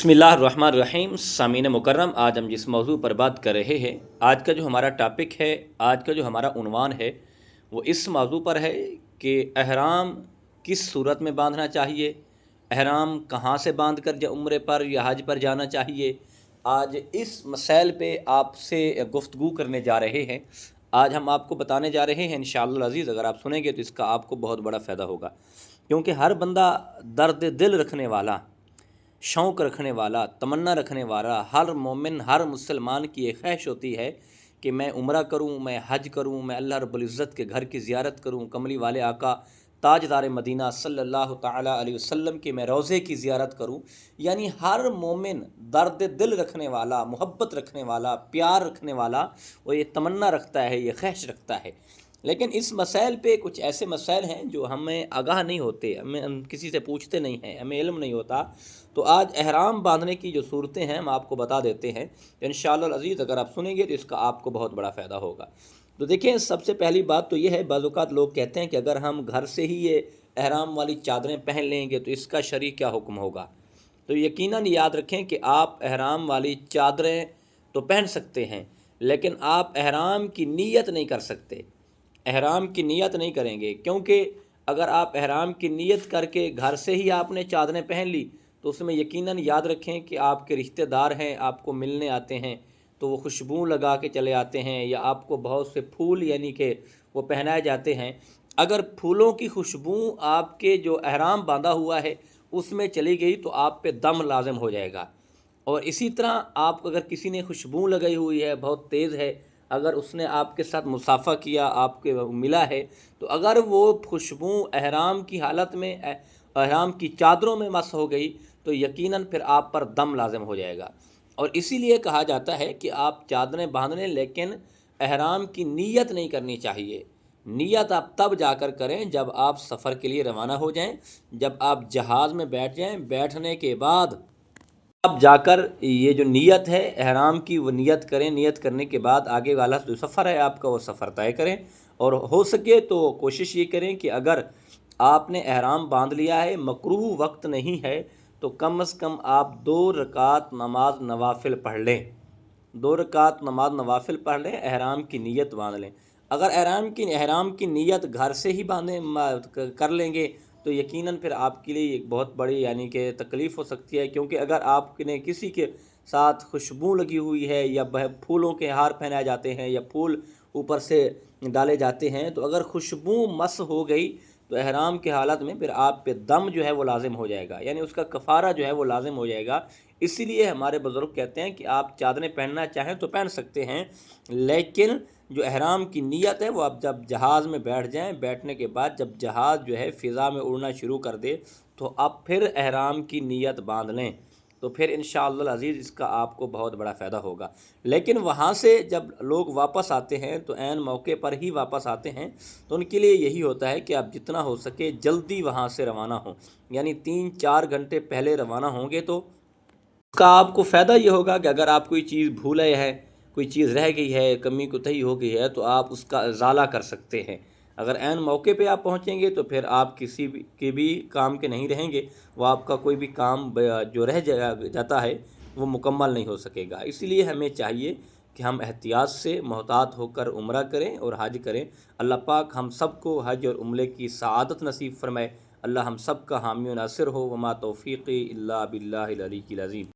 बिस्मिल्लाहिर्रहमानिर्रहीम। सामीन मुकर्रम, आज हम जिस मौजू पर बात कर रहे हैं, आज का जो हमारा टॉपिक है, आज का जो हमारा उन्वान है, वो इस मौजू पर है कि अहराम किस सूरत में बांधना चाहिए, अहराम कहाँ से बांध कर उम्रे पर या हज पर जाना चाहिए। आज इस मसाइल पे आपसे गुफ्तगू करने जा रहे हैं। आज हम आपको बताने जा रहे हैं इंशाअल्लाह अज़ीज़, अगर आप सुनेंगे तो इसका आपको बहुत बड़ा फ़ायदा होगा, क्योंकि हर बंदा दर्द दिल रखने वाला, शौक़ रखने वाला, तमन्ना रखने वाला, हर मोमिन, हर मुसलमान की एक ख्वाहिश होती है कि मैं उम्रा करूं, मैं हज करूं, मैं अल्लाह रब्बुल इज़्ज़त के घर की ज़ियारत करूं, कमली वाले आका ताजदार मदीना सल्लल्लाहु ताला अलैहि वसल्लम के मैं रोज़े की ज़ियारत करूं। यानी हर मोमिन दर्द दिल रखने वाला, मोहब्बत रखने वाला, प्यार रखने वाला, वो ये तमन्ना रखता है, ये ख्वाहिश रखता है। लेकिन इस मसाइल पे कुछ ऐसे मसाइल हैं जो हमें आगाह नहीं होते, हम किसी से पूछते नहीं हैं, हमें इल्म नहीं होता। तो आज अहराम बांधने की जो सूरतें हैं हम आपको बता देते हैं। इंशाअल्लाह अज़ीज़, अगर आप सुनेंगे तो इसका आपको बहुत बड़ा फ़ायदा होगा। तो देखिए, सबसे पहली बात तो ये है, बाज़ औक़ात लोग कहते हैं कि अगर हम घर से ही ये अहराम वाली चादरें पहन लेंगे तो इसका शरई क्या हुक्म होगा। तो यकीनन याद रखें कि आप अहराम वाली चादरें तो पहन सकते हैं, लेकिन आप अहराम की नीयत नहीं कर सकते, अहराम की नीयत नहीं करेंगे। क्योंकि अगर आप अहराम की नीयत करके घर से ही आपने चादरें पहन ली तो उसमें यकीनन याद रखें कि आपके रिश्तेदार हैं, आपको मिलने आते हैं, तो वो खुशबू लगा के चले आते हैं, या आपको बहुत से फूल यानी कि वो पहनाए जाते हैं। अगर फूलों की खुशबू आपके जो अहराम बांधा हुआ है उसमें चली गई तो आप पे दम लाज़िम हो जाएगा। और इसी तरह आप अगर किसी ने खुशबू लगाई हुई है, बहुत तेज़ है, अगर उसने आपके साथ मुसाफ़ा किया, आपके मिला है, तो अगर वो खुशबू अहराम की हालत में अहराम की चादरों में मस हो गई तो यकीनन फिर आप पर दम लाज़िम हो जाएगा। और इसीलिए कहा जाता है कि आप चादरें बांध लें, लेकिन अहराम की नीयत नहीं करनी चाहिए। नीयत आप तब जाकर करें जब आप सफ़र के लिए रवाना हो जाएं, जब आप जहाज़ में बैठ जाएं, बैठने के बाद अब जाकर ये जो नीयत है अहराम की वो नीयत करें। नीयत करने के बाद आगे वाला जो सफ़र है आपका वो सफ़र तय करें। और हो सके तो कोशिश ये करें कि अगर आपने अहराम बांध लिया है, मकरूह वक्त नहीं है, तो कम से कम आप 2 रकात नमाज नवाफिल पढ़ लें, 2 रकात नमाज नवाफिल पढ़ लें, अहराम की नीयत बांध लें। अगर अहराम की नीयत घर से ही कर लेंगे तो यकीनन फिर आपके लिए एक बहुत बड़ी यानी कि तकलीफ़ हो सकती है। क्योंकि अगर आपने किसी के साथ खुशबू लगी हुई है, या फूलों के हार पहनाए जाते हैं, या फूल ऊपर से डाले जाते हैं, तो अगर खुशबू मस हो गई तो अहराम की हालत में फिर आप पे दम जो है वो लाजिम हो जाएगा, यानी उसका कफ़ारा जो है वो लाजिम हो जाएगा। इसीलिए हमारे बुज़ुर्ग कहते हैं कि आप चादरें पहनना चाहें तो पहन सकते हैं, लेकिन जो अहराम की नीयत है वो आप जब जहाज़ में बैठ जाएं, बैठने के बाद जब जहाज़ जो है फ़िज़ा में उड़ना शुरू कर दे तो आप फिर अहराम की नीयत बांध लें, तो फिर इंशाअल्लाह अज़ीज़ इसका आपको बहुत बड़ा फ़ायदा होगा। लेकिन वहाँ से जब लोग वापस आते हैं तो ऐन मौके पर ही वापस आते हैं, तो उनके लिए यही होता है कि आप जितना हो सके जल्दी वहाँ से रवाना हों, यानी 3-4 घंटे पहले रवाना होंगे तो उसका आपको फ़ायदा ये होगा कि अगर आप कोई चीज़ भूले हैं, कोई चीज़ रह गई है, कमी कोताही हो गई है, तो आप उसका इज़ाला कर सकते हैं। अगर ऐन मौके पे आप पहुँचेंगे तो फिर आप किसी भी काम के नहीं रहेंगे, वो आपका कोई भी काम जो रह जाता है वो मुकम्मल नहीं हो सकेगा। इसीलिए हमें चाहिए कि हम एहतियात से मोहतात होकर उम्रा करें और हज करें। अल्लाह पाक हम सबको हज और उम्रे की सआदत नसीब फरमाए। अल्लाह हम सब का हामी व नासिर हो। वमा तौफ़ीक़ी इल्ला बिल्लाहिल अलीय्यिल अज़ीम।